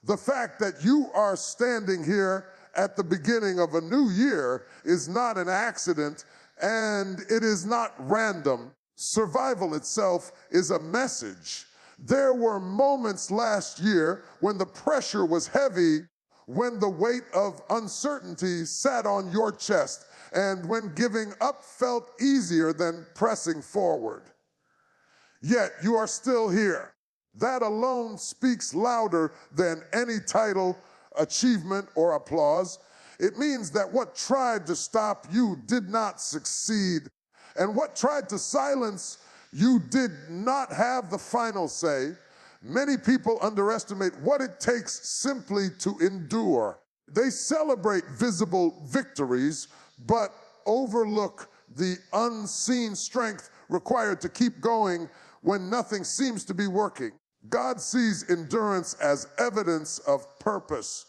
The fact that you are standing here at the beginning of a new year is not an accident, and it is not random. Survival itself is a message. There were moments last year when the pressure was heavy, when the weight of uncertainty sat on your chest, and when giving up felt easier than pressing forward. Yet you are still here. That alone speaks louder than any title, achievement, or applause. It means that what tried to stop you did not succeed, and what tried to silence you did not have the final say. Many people underestimate what it takes simply to endure. They celebrate visible victories, but overlook the unseen strength required to keep going when nothing seems to be working. God sees endurance as evidence of purpose.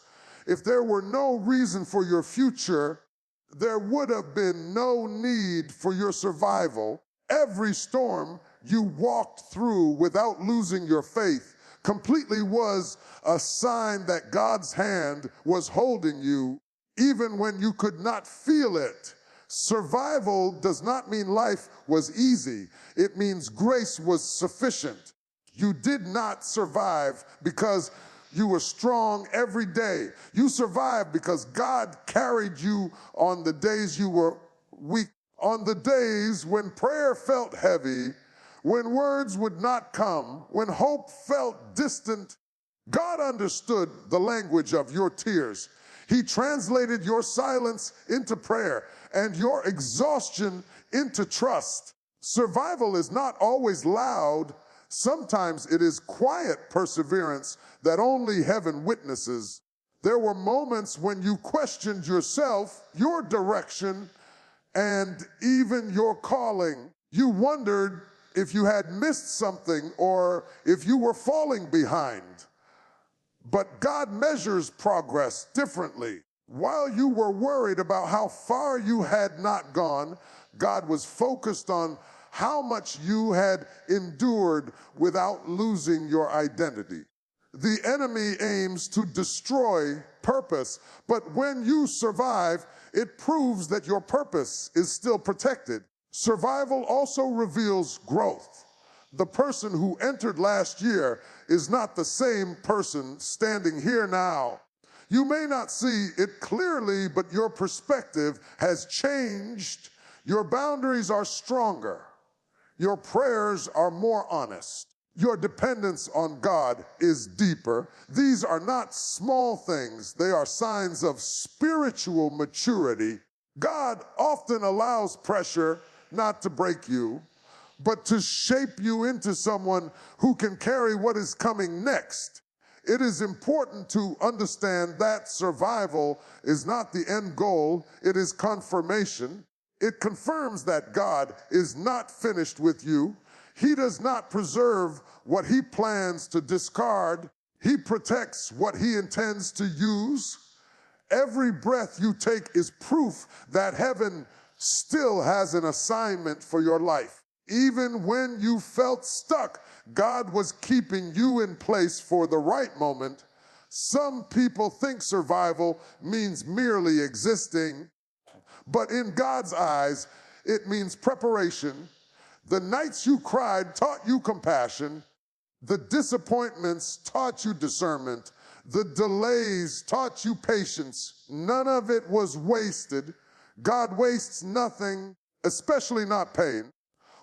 If there were no reason for your future, there would have been no need for your survival. Every storm you walked through without losing your faith completely was a sign that God's hand was holding you, even when you could not feel it. Survival does not mean life was easy. It means grace was sufficient. You did not survive because you were strong every day. You survived because God carried you on the days you were weak, on the days when prayer felt heavy, when words would not come, when hope felt distant. God understood the language of your tears. He translated your silence into prayer and your exhaustion into trust. Survival is not always loud. Sometimes it is quiet perseverance that only heaven witnesses. There were moments when you questioned yourself, your direction, and even your calling. You wondered if you had missed something or if you were falling behind. But God measures progress differently. While you were worried about how far you had not gone, God was focused on how much you had endured without losing your identity. The enemy aims to destroy purpose, but when you survive, it proves that your purpose is still protected. Survival also reveals growth. The person who entered last year is not the same person standing here now. You may not see it clearly, but your perspective has changed. Your boundaries are stronger. Your prayers are more honest. Your dependence on God is deeper. These are not small things. They are signs of spiritual maturity. God often allows pressure not to break you, but to shape you into someone who can carry what is coming next. It is important to understand that survival is not the end goal. It is confirmation. It confirms that God is not finished with you. He does not preserve what he plans to discard. He protects what he intends to use. Every breath you take is proof that heaven still has an assignment for your life. Even when you felt stuck, God was keeping you in place for the right moment. Some people think survival means merely existing, but in God's eyes, it means preparation. The nights you cried taught you compassion. The disappointments taught you discernment. The delays taught you patience. None of it was wasted. God wastes nothing, especially not pain.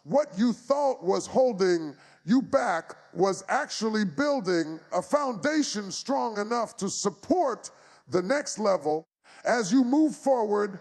What you thought was holding you back was actually building a foundation strong enough to support the next level. As you move forward,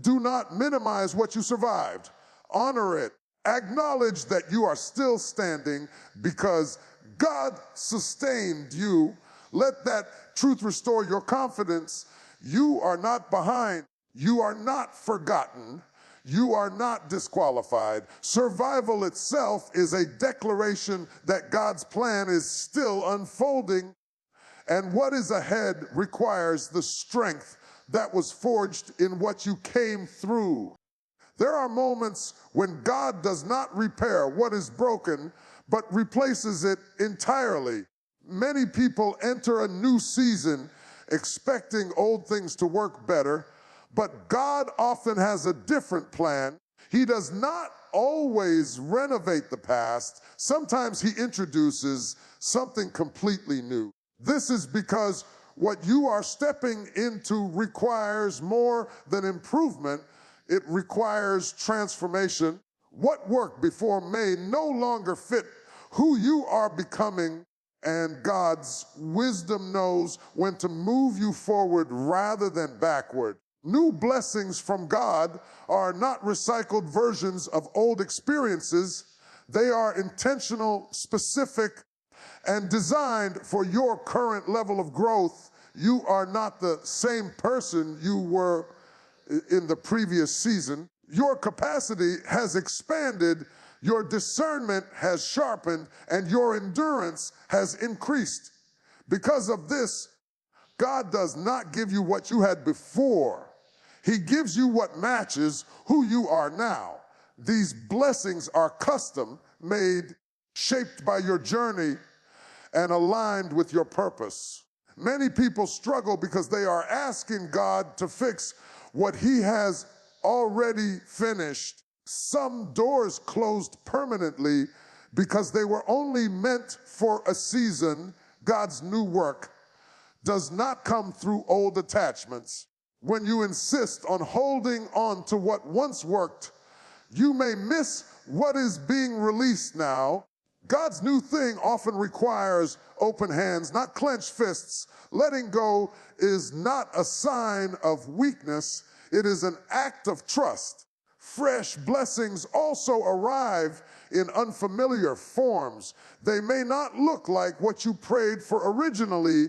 do not minimize what you survived. Honor it. Acknowledge that you are still standing because God sustained you. Let that truth restore your confidence. You are not behind. You are not forgotten. You are not disqualified. Survival itself is a declaration that God's plan is still unfolding, and what is ahead requires the strength that was forged in what you came through. There are moments when God does not repair what is broken, but replaces it entirely. Many people enter a new season expecting old things to work better, but God often has a different plan. He does not always renovate the past. Sometimes he introduces something completely new. This is because what you are stepping into requires more than improvement. It requires transformation. What worked before may no longer fit who you are becoming, and God's wisdom knows when to move you forward rather than backward. New blessings from God are not recycled versions of old experiences. They are intentional, specific, and designed for your current level of growth. You are not the same person you were in the previous season. Your capacity has expanded, your discernment has sharpened, and your endurance has increased. Because of this, God does not give you what you had before. He gives you what matches who you are now. These blessings are custom made, shaped by your journey, and aligned with your purpose. Many people struggle because they are asking God to fix what he has already finished. Some doors closed permanently because they were only meant for a season. God's new work does not come through old attachments. When you insist on holding on to what once worked, you may miss what is being released now. God's new thing often requires open hands, not clenched fists. Letting go is not a sign of weakness. It is an act of trust. Fresh blessings also arrive in unfamiliar forms. They may not look like what you prayed for originally,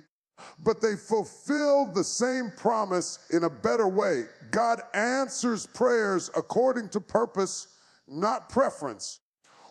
but they fulfill the same promise in a better way. God answers prayers according to purpose, not preference.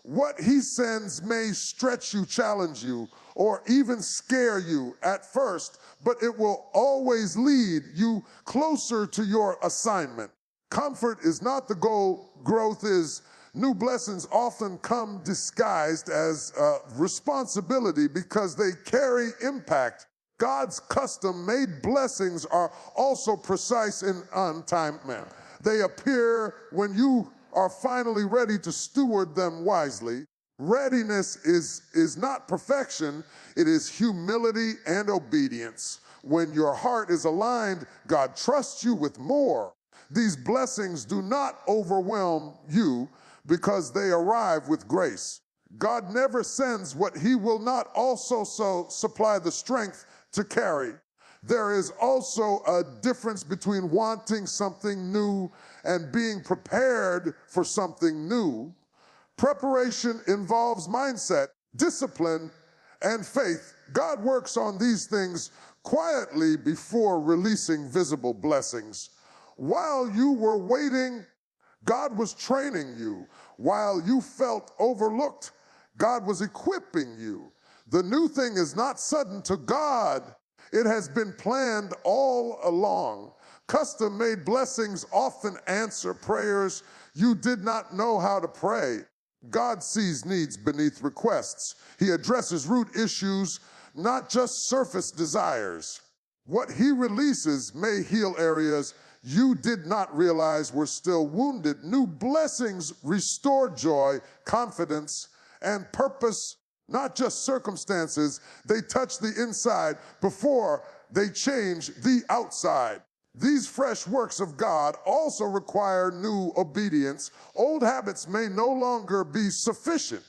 What he sends may stretch you, challenge you, or even scare you at first, but it will always lead you closer to your assignment. Comfort is not the goal, growth is. New blessings often come disguised as responsibility because they carry impact. God's custom-made blessings are also precise in on time. They appear when you are finally ready to steward them wisely. Readiness is not perfection, it is humility and obedience. When your heart is aligned, God trusts you with more. These blessings do not overwhelm you because they arrive with grace. God never sends what he will not also supply the strength to carry. There is also a difference between wanting something new and being prepared for something new. Preparation involves mindset, discipline, and faith. God works on these things quietly before releasing visible blessings. While you were waiting, God was training you. While you felt overlooked, God was equipping you. The new thing is not sudden to God. It has been planned all along. Custom-made blessings often answer prayers you did not know how to pray. God sees needs beneath requests. He addresses root issues, not just surface desires. What he releases may heal areas you did not realize were still wounded. New blessings restore joy, confidence, and purpose, not just circumstances. They touch the inside before they change the outside. These fresh works of God also require new obedience. Old habits may no longer be sufficient.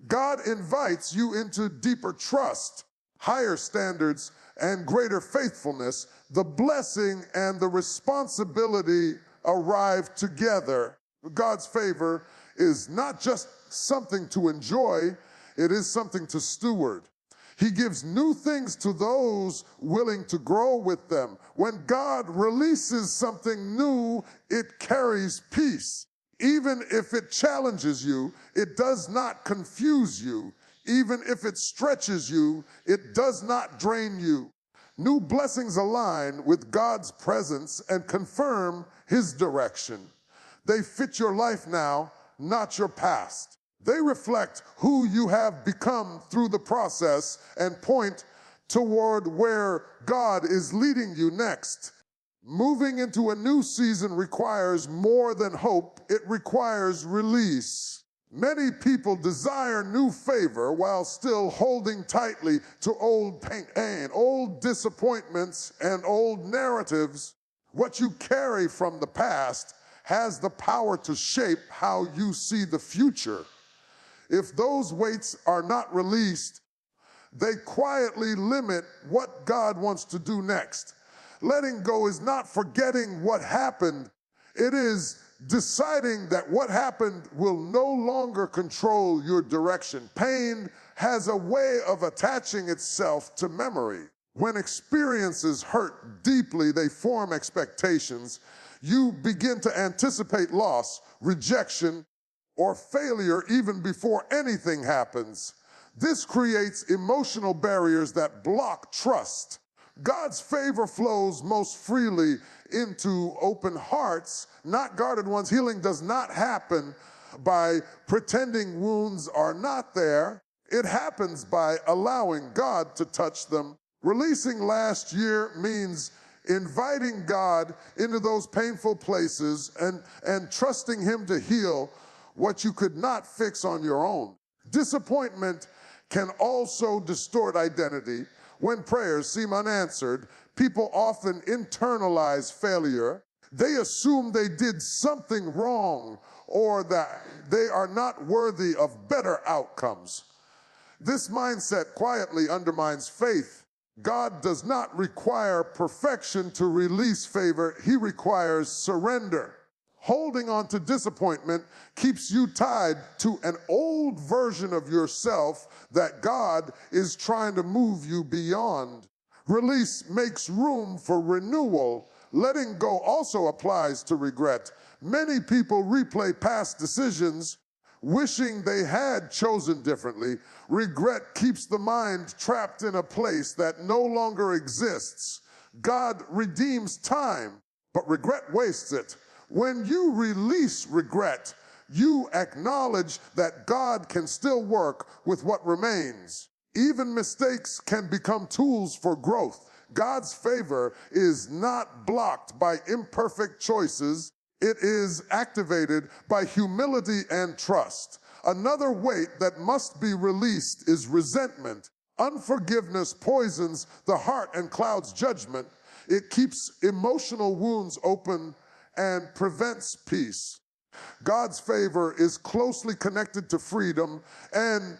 God invites you into deeper trust, higher standards, and greater faithfulness. The blessing and the responsibility arrive together. God's favor is not just something to enjoy, it is something to steward. He gives new things to those willing to grow with them. When God releases something new, it carries peace. Even if it challenges you, it does not confuse you. Even if it stretches you, it does not drain you. New blessings align with God's presence and confirm his direction. They fit your life now, not your past. They reflect who you have become through the process and point toward where God is leading you next. Moving into a new season requires more than hope, it requires release. Many people desire new favor while still holding tightly to old pain, old disappointments, and old narratives. What you carry from the past has the power to shape how you see the future. If those weights are not released, they quietly limit what God wants to do next. Letting go is not forgetting what happened. It is deciding that what happened will no longer control your direction. Pain has a way of attaching itself to memory. When experiences hurt deeply, they form expectations. You begin to anticipate loss, rejection, or failure even before anything happens. This creates emotional barriers that block trust. God's favor flows most freely into open hearts, not guarded ones. Healing does not happen by pretending wounds are not there. It happens by allowing God to touch them. Releasing last year means inviting God into those painful places and trusting Him to heal what you could not fix on your own. Disappointment can also distort identity. When prayers seem unanswered, people often internalize failure. They assume they did something wrong or that they are not worthy of better outcomes. This mindset quietly undermines faith. God does not require perfection to release favor. He requires surrender. Holding on to disappointment keeps you tied to an old version of yourself that God is trying to move you beyond. Release makes room for renewal. Letting go also applies to regret. Many people replay past decisions, wishing they had chosen differently. Regret keeps the mind trapped in a place that no longer exists. God redeems time, but regret wastes it. When you release regret, you acknowledge that God can still work with what remains. Even mistakes can become tools for growth. God's favor is not blocked by imperfect choices. It is activated by humility and trust. Another weight that must be released is resentment. Unforgiveness poisons the heart and clouds judgment. It keeps emotional wounds open and prevents peace. God's favor is closely connected to freedom, and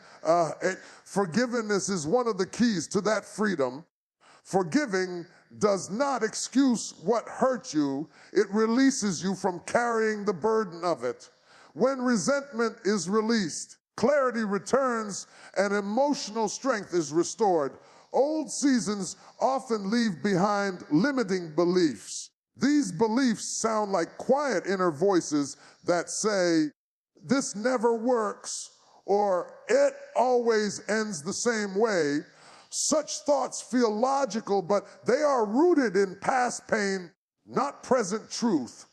forgiveness is one of the keys to that freedom. Forgiving does not excuse what hurt you. It releases you from carrying the burden of it. When resentment is released, clarity returns and emotional strength is restored. Old seasons often leave behind limiting beliefs. These beliefs sound like quiet inner voices that say, "This never works," or "It always ends the same way." Such thoughts feel logical, but they are rooted in past pain, not present truth.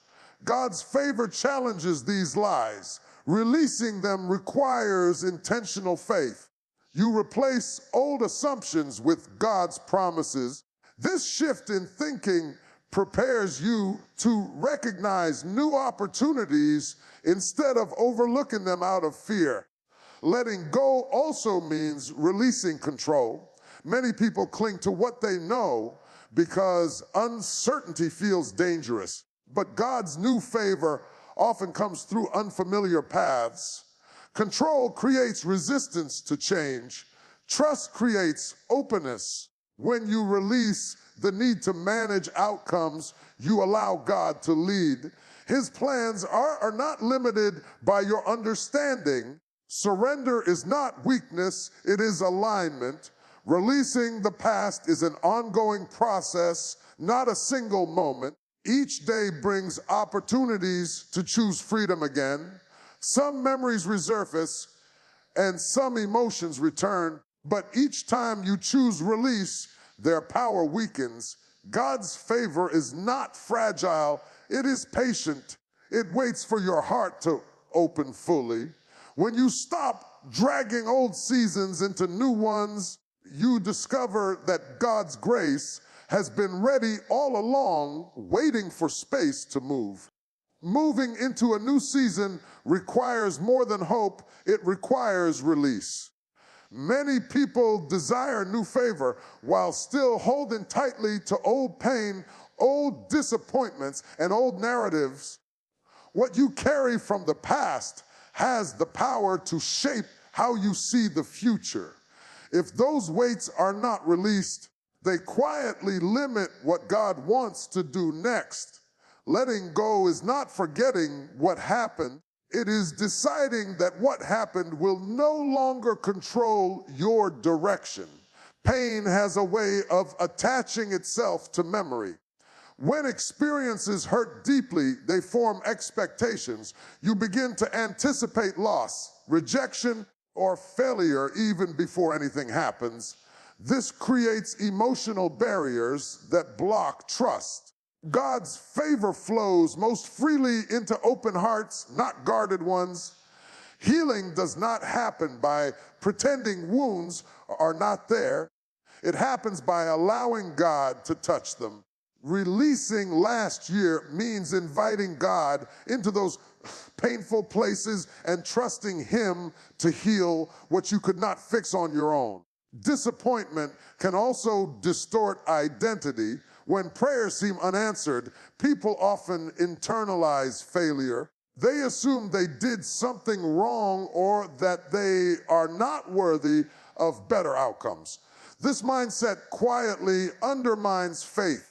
God's favor challenges these lies. Releasing them requires intentional faith. You replace old assumptions with God's promises. This shift in thinking prepares you to recognize new opportunities instead of overlooking them out of fear. Letting go also means releasing control. Many people cling to what they know because uncertainty feels dangerous. But God's new favor often comes through unfamiliar paths. Control creates resistance to change. Trust creates openness. When you release the need to manage outcomes, you allow God to lead. His plans are not limited by your understanding. Surrender is not weakness, it is alignment. Releasing the past is an ongoing process, not a single moment. Each day brings opportunities to choose freedom again. Some memories resurface and some emotions return, but each time you choose release, their power weakens. God's favor is not fragile, it is patient. It waits for your heart to open fully. When you stop dragging old seasons into new ones, you discover that God's grace has been ready all along, waiting for space to move. Moving into a new season requires more than hope, it requires release. Many people desire new favor while still holding tightly to old pain, old disappointments, and old narratives. What you carry from the past has the power to shape how you see the future. If those weights are not released, they quietly limit what God wants to do next. Letting go is not forgetting what happened. It is deciding that what happened will no longer control your direction. Pain has a way of attaching itself to memory. When experiences hurt deeply, they form expectations. You begin to anticipate loss, rejection, or failure even before anything happens. This creates emotional barriers that block trust. God's favor flows most freely into open hearts, not guarded ones. Healing does not happen by pretending wounds are not there. It happens by allowing God to touch them. Releasing last year means inviting God into those painful places and trusting Him to heal what you could not fix on your own. Disappointment can also distort identity. When prayers seem unanswered, people often internalize failure. They assume they did something wrong or that they are not worthy of better outcomes. This mindset quietly undermines faith.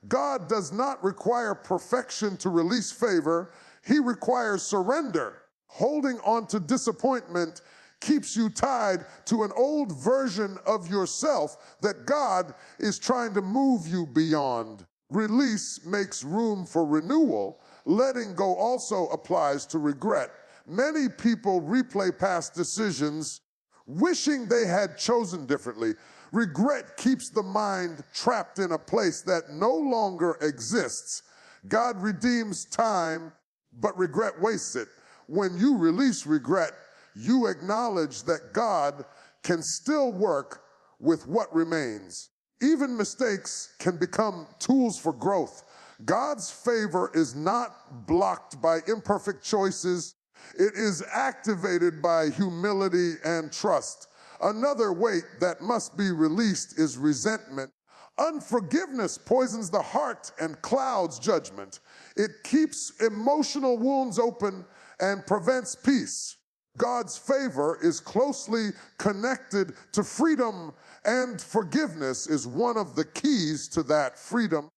God does not require perfection to release favor. He requires surrender. Holding on to disappointment keeps you tied to an old version of yourself that God is trying to move you beyond. Release makes room for renewal. Letting go also applies to regret. Many people replay past decisions, wishing they had chosen differently. Regret keeps the mind trapped in a place that no longer exists. God redeems time, but regret wastes it. When you release regret, you acknowledge that God can still work with what remains. Even mistakes can become tools for growth. God's favor is not blocked by imperfect choices. It is activated by humility and trust. Another weight that must be released is resentment. Unforgiveness poisons the heart and clouds judgment. It keeps emotional wounds open and prevents peace. God's favor is closely connected to freedom, and forgiveness is one of the keys to that freedom.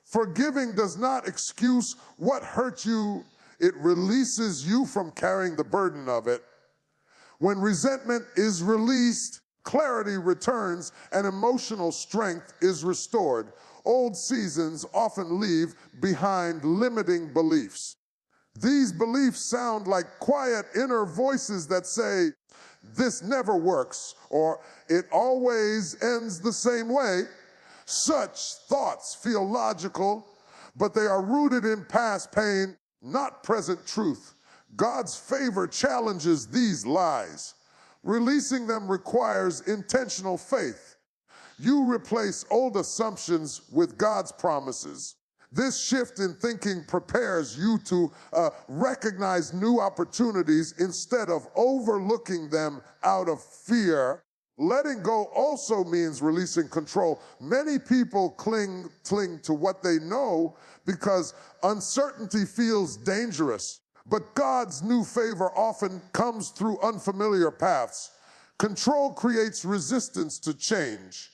Forgiving does not excuse what hurt you. It releases you from carrying the burden of it. When resentment is released, clarity returns and emotional strength is restored. Old seasons often leave behind limiting beliefs. These beliefs sound like quiet inner voices that say, "This never works," or "It always ends the same way." Such thoughts feel logical, but they are rooted in past pain, not present truth. God's favor challenges these lies. Releasing them requires intentional faith. You replace old assumptions with God's promises. This shift in thinking prepares you to recognize new opportunities instead of overlooking them out of fear. Letting go also means releasing control. Many people cling to what they know because uncertainty feels dangerous. But God's new favor often comes through unfamiliar paths. Control creates resistance to change.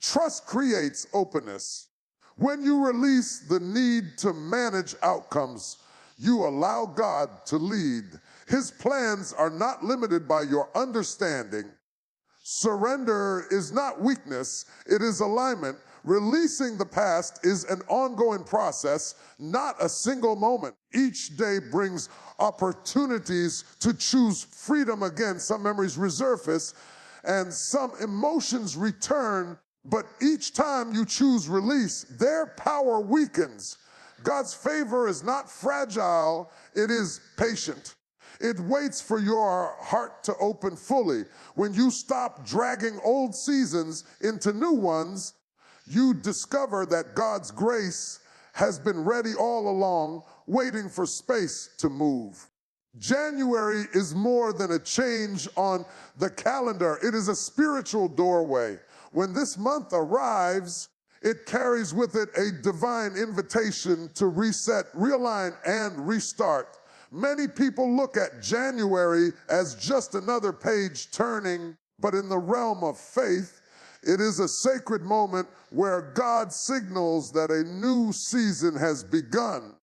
Trust creates openness. When you release the need to manage outcomes, you allow God to lead. His plans are not limited by your understanding. Surrender is not weakness, it is alignment. Releasing the past is an ongoing process, not a single moment. Each day brings opportunities to choose freedom again. Some memories resurface and some emotions return, but each time you choose release, their power weakens. God's favor is not fragile, it is patient. It waits for your heart to open fully. When you stop dragging old seasons into new ones, you discover that God's grace has been ready all along, waiting for space to move. January is more than a change on the calendar. It is a spiritual doorway. When this month arrives, it carries with it a divine invitation to reset, realign, and restart. Many people look at January as just another page turning, but in the realm of faith, it is a sacred moment where God signals that a new season has begun.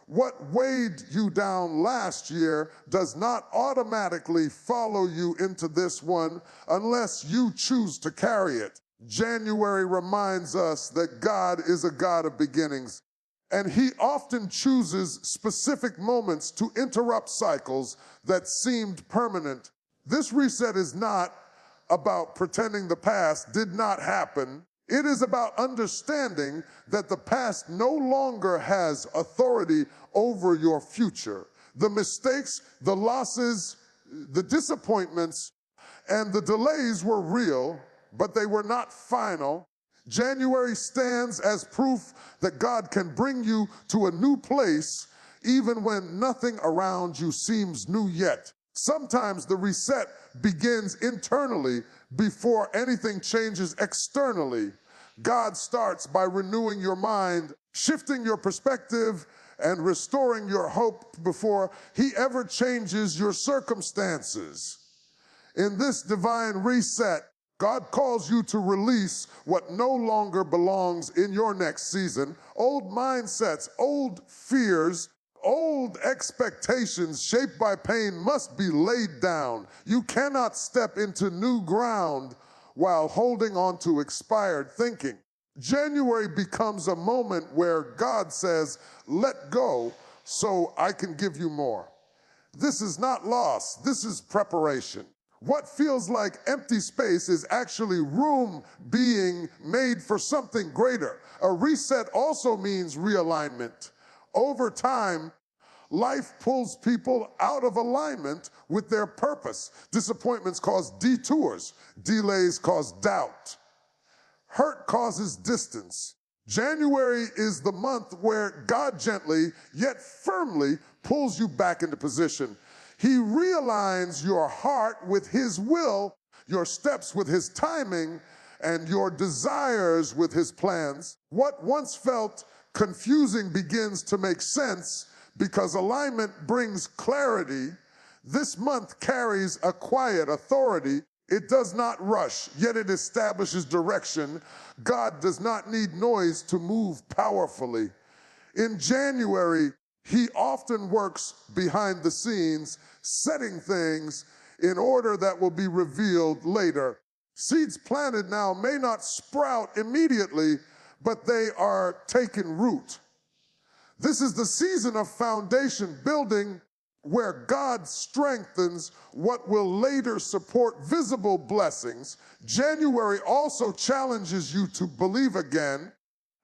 What weighed you down last year does not automatically follow you into this one unless you choose to carry it. January reminds us that God is a God of beginnings, and He often chooses specific moments to interrupt cycles that seemed permanent. This reset is not about pretending the past did not happen. It is about understanding that the past no longer has authority over your future. The mistakes, the losses, the disappointments, and the delays were real, but they were not final. January stands as proof that God can bring you to a new place even when nothing around you seems new yet. Sometimes the reset begins internally before anything changes externally. God starts by renewing your mind, shifting your perspective, and restoring your hope before He ever changes your circumstances. In this divine reset, God calls you to release what no longer belongs in your next season. Old mindsets, old fears, old expectations shaped by pain must be laid down. You cannot step into new ground while holding on to expired thinking. January becomes a moment where God says, let go so I can give you more. This is not loss, this is preparation. What feels like empty space is actually room being made for something greater. A reset also means realignment. Over time, life pulls people out of alignment with their purpose. Disappointments cause detours. Delays cause doubt. Hurt causes distance. January is the month where God gently, yet firmly, pulls you back into position. He realigns your heart with His will, your steps with His timing, and your desires with His plans. What once felt confusing begins to make sense because alignment brings clarity. This month carries a quiet authority. It does not rush, yet it establishes direction. God does not need noise to move powerfully. In January, He often works behind the scenes, setting things in order that will be revealed later. Seeds planted now may not sprout immediately, but they are taking root. This is the season of foundation building where God strengthens what will later support visible blessings. January also challenges you to believe again.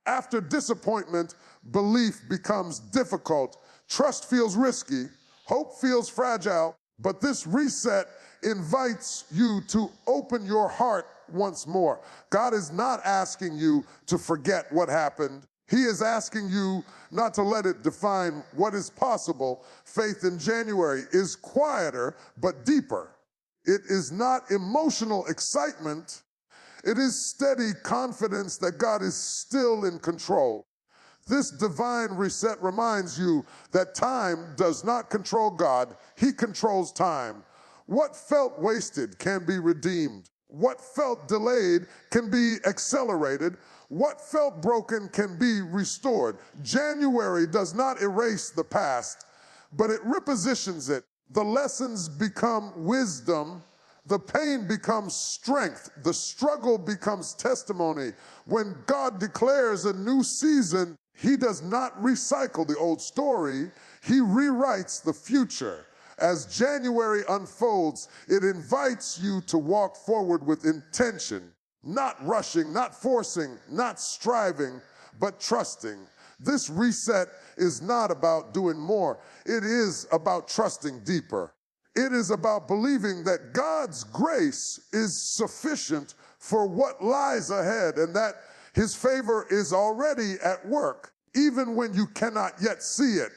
After disappointment, belief becomes difficult. Trust feels risky. Hope feels fragile. But this reset invites you to open your heart once more. God is not asking you to forget what happened. He is asking you not to let it define what is possible. Faith in January is quieter but deeper. It is not emotional excitement. It is steady confidence that God is still in control. This divine reset reminds you that time does not control God. He controls time. What felt wasted can be redeemed. What felt delayed can be accelerated. What felt broken can be restored. January does not erase the past, but it repositions it. The lessons become wisdom. The pain becomes strength. The struggle becomes testimony. When God declares a new season, He does not recycle the old story. He rewrites the future. As January unfolds, it invites you to walk forward with intention, not rushing, not forcing, not striving, but trusting. This reset is not about doing more. It is about trusting deeper. It is about believing that God's grace is sufficient for what lies ahead and that his favor is already at work, even when you cannot yet see it.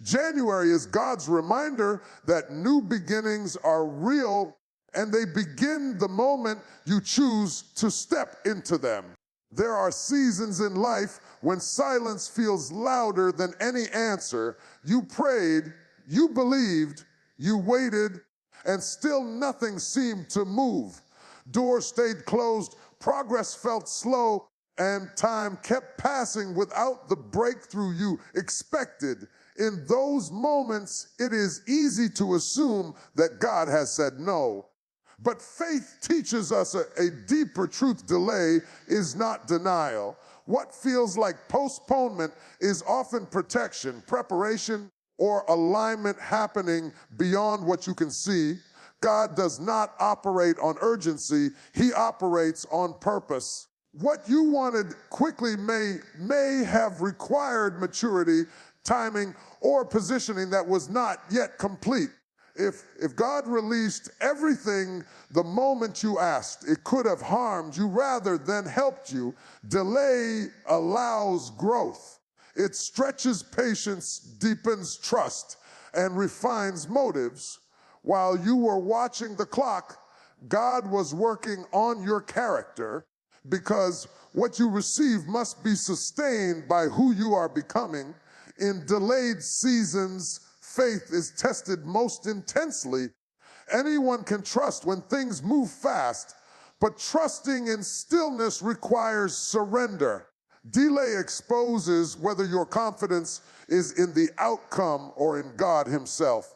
January is God's reminder that new beginnings are real and they begin the moment you choose to step into them. There are seasons in life when silence feels louder than any answer. You prayed, you believed, you waited, and still nothing seemed to move. Doors stayed closed, progress felt slow, and time kept passing without the breakthrough you expected. In those moments, it is easy to assume that God has said no. But faith teaches us a deeper truth. Delay is not denial. What feels like postponement is often protection, preparation, or alignment happening beyond what you can see. God does not operate on urgency. He operates on purpose. What you wanted quickly may have required maturity, timing, or positioning that was not yet complete. If God released everything the moment you asked, it could have harmed you rather than helped you. Delay allows growth. It stretches patience, deepens trust, and refines motives. While you were watching the clock, God was working on your character, because what you receive must be sustained by who you are becoming. In delayed seasons, faith is tested most intensely. Anyone can trust when things move fast, but trusting in stillness requires surrender. Delay exposes whether your confidence is in the outcome or in God himself.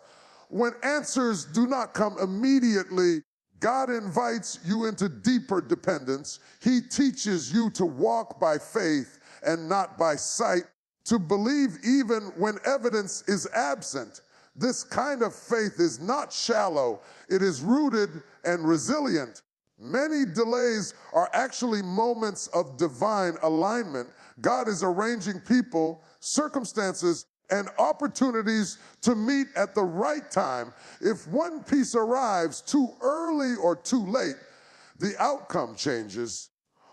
When answers do not come immediately, God invites you into deeper dependence. He teaches you to walk by faith and not by sight, to believe even when evidence is absent. This kind of faith is not shallow. It is rooted and resilient. Many delays are actually moments of divine alignment. God is arranging people, circumstances, and opportunities to meet at the right time. If one piece arrives too early or too late, the outcome changes.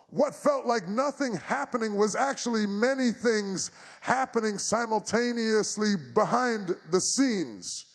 What felt like nothing happening was actually many things happening simultaneously behind the scenes.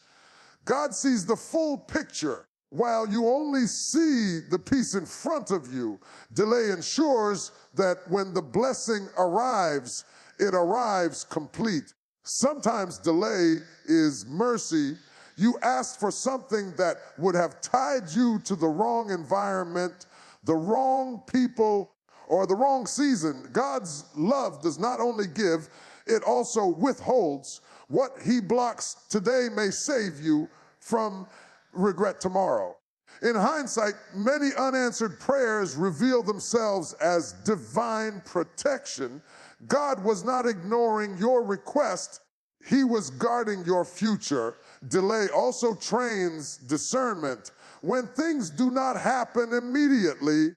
God sees the full picture while you only see the piece in front of you. Delay ensures that when the blessing arrives, it arrives complete. Sometimes delay is mercy. You asked for something that would have tied you to the wrong environment, the wrong people, or the wrong season. God's love does not only give, it also withholds. What he blocks today may save you from regret tomorrow. In hindsight, many unanswered prayers reveal themselves as divine protection. God was not ignoring your request. He was guarding your future. Delay also trains discernment. When things do not happen immediately,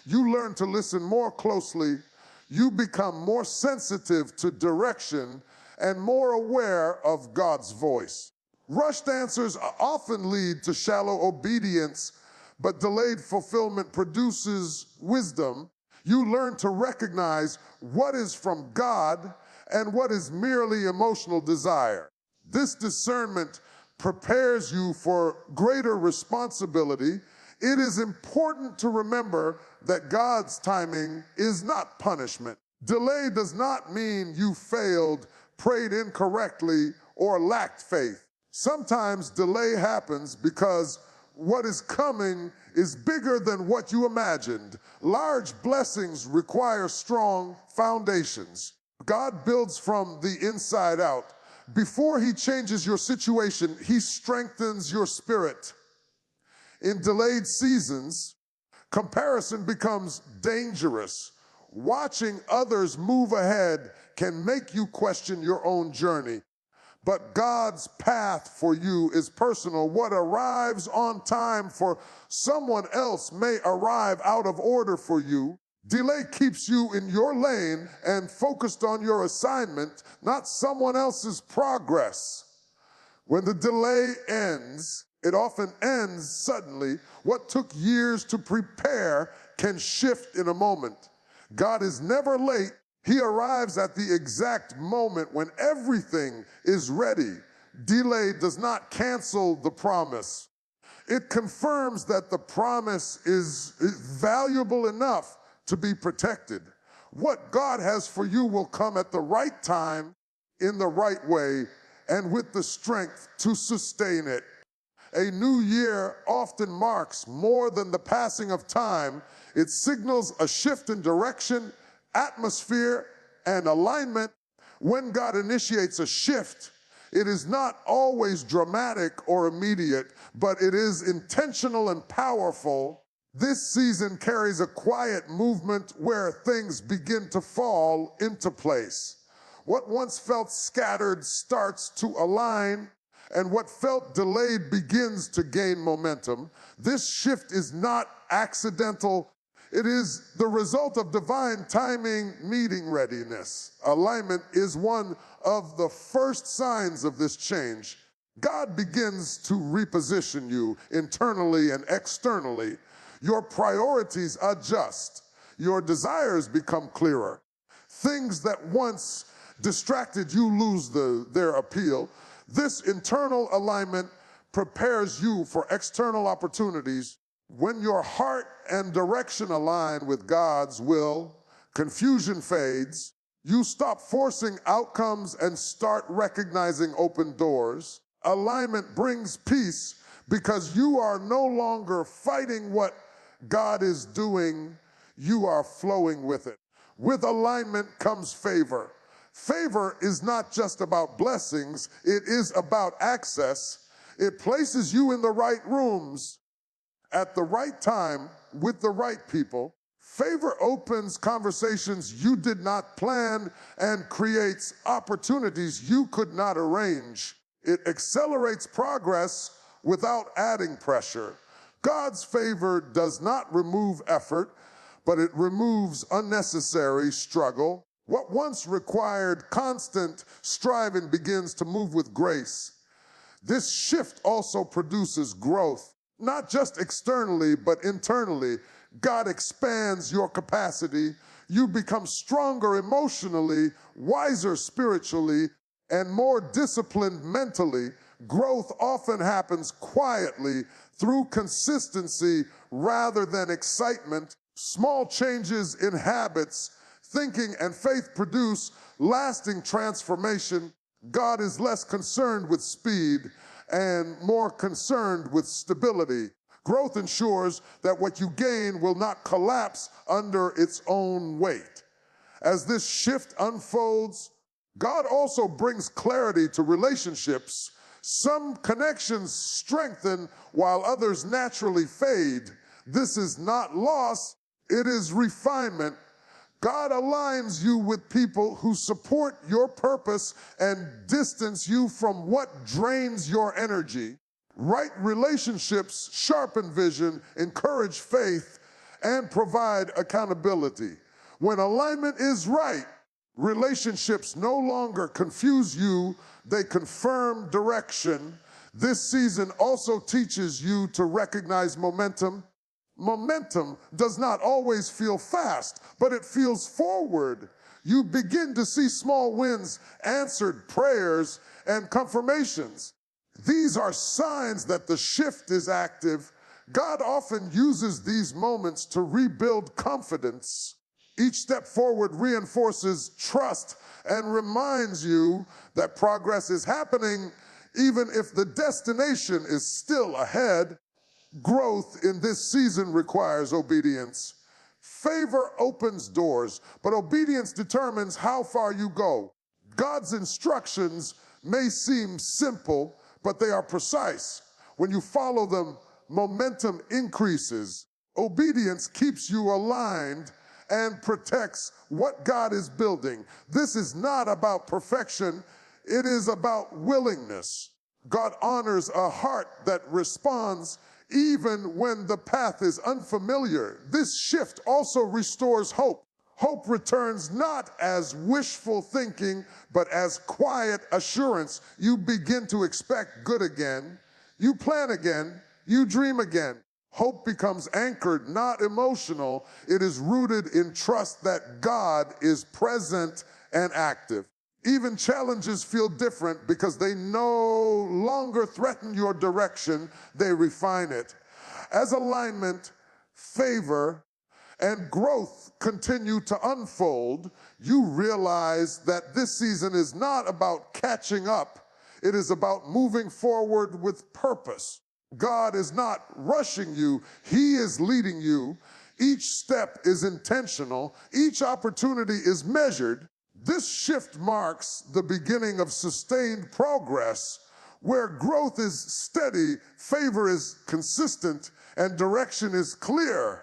you learn to listen more closely. You become more sensitive to direction and more aware of God's voice. Rushed answers often lead to shallow obedience, but delayed fulfillment produces wisdom. You learn to recognize what is from God and what is merely emotional desire. This discernment prepares you for greater responsibility. It is important to remember that God's timing is not punishment. Delay does not mean you failed, prayed incorrectly, or lacked faith. Sometimes delay happens because what is coming is bigger than what you imagined. Large blessings require strong foundations. God builds from the inside out. Before he changes your situation, he strengthens your spirit. In delayed seasons, comparison becomes dangerous. Watching others move ahead can make you question your own journey. But God's path for you is personal. What arrives on time for someone else may arrive out of order for you. Delay keeps you in your lane and focused on your assignment, not someone else's progress. When the delay ends, It often ends suddenly. What took years to prepare can shift in a moment. God is never late. He arrives at the exact moment when everything is ready. Delay does not cancel the promise. It confirms that the promise is valuable enough to be protected. What God has for you will come at the right time, in the right way, and with the strength to sustain it. A new year often marks more than the passing of time. It signals a shift in direction, atmosphere, and alignment. When God initiates a shift, it is not always dramatic or immediate, but it is intentional and powerful. This season carries a quiet movement where things begin to fall into place. What once felt scattered starts to align, and what felt delayed begins to gain momentum. This shift is not accidental. It is the result of divine timing meeting readiness. Alignment is one of the first signs of this change. God begins to reposition you internally and externally. Your priorities adjust. Your desires become clearer. Things that once distracted you lose their appeal. This internal alignment prepares you for external opportunities. When your heart and direction align with God's will, confusion fades. You stop forcing outcomes and start recognizing open doors. Alignment brings peace because you are no longer fighting what God is doing. You are flowing with it. With alignment comes favor. Favor is not just about blessings, it is about access. It places you in the right rooms at the right time with the right people. Favor opens conversations you did not plan and creates opportunities you could not arrange. It accelerates progress without adding pressure. God's favor does not remove effort, but it removes unnecessary struggle. What once required constant striving begins to move with grace. This shift also produces growth, not just externally, but internally. God expands your capacity. You become stronger emotionally, wiser spiritually, and more disciplined mentally. Growth often happens quietly through consistency rather than excitement. Small changes in habits, thinking, and faith produce lasting transformation. God is less concerned with speed and more concerned with stability. Growth ensures that what you gain will not collapse under its own weight. As this shift unfolds, God also brings clarity to relationships. Some connections strengthen while others naturally fade. This is not loss, it is refinement. God aligns you with people who support your purpose and distance you from what drains your energy. Right relationships sharpen vision, encourage faith, and provide accountability. When alignment is right, relationships no longer confuse you, they confirm direction. This season also teaches you to recognize momentum. Momentum does not always feel fast, but it feels forward. You begin to see small wins, answered prayers, and confirmations. These are signs that the shift is active. God often uses these moments to rebuild confidence. Each step forward reinforces trust and reminds you that progress is happening even if the destination is still ahead. Growth in this season requires obedience. Favor opens doors, but obedience determines how far you go. God's instructions may seem simple, but they are precise. When you follow them, momentum increases. Obedience keeps you aligned and protects what God is building. This is not about perfection, it is about willingness. God honors a heart that responds even when the path is unfamiliar. This shift also restores hope. Hope returns not as wishful thinking, but as quiet assurance. You begin to expect good again. You plan again, you dream again. Hope becomes anchored, not emotional. It is rooted in trust that God is present and active. Even challenges feel different because they no longer threaten your direction, they refine it. As alignment, favor, and growth continue to unfold, you realize that this season is not about catching up. It is about moving forward with purpose. God is not rushing you, He is leading you. Each step is intentional, each opportunity is measured. This shift marks the beginning of sustained progress, where growth is steady, favor is consistent, and direction is clear.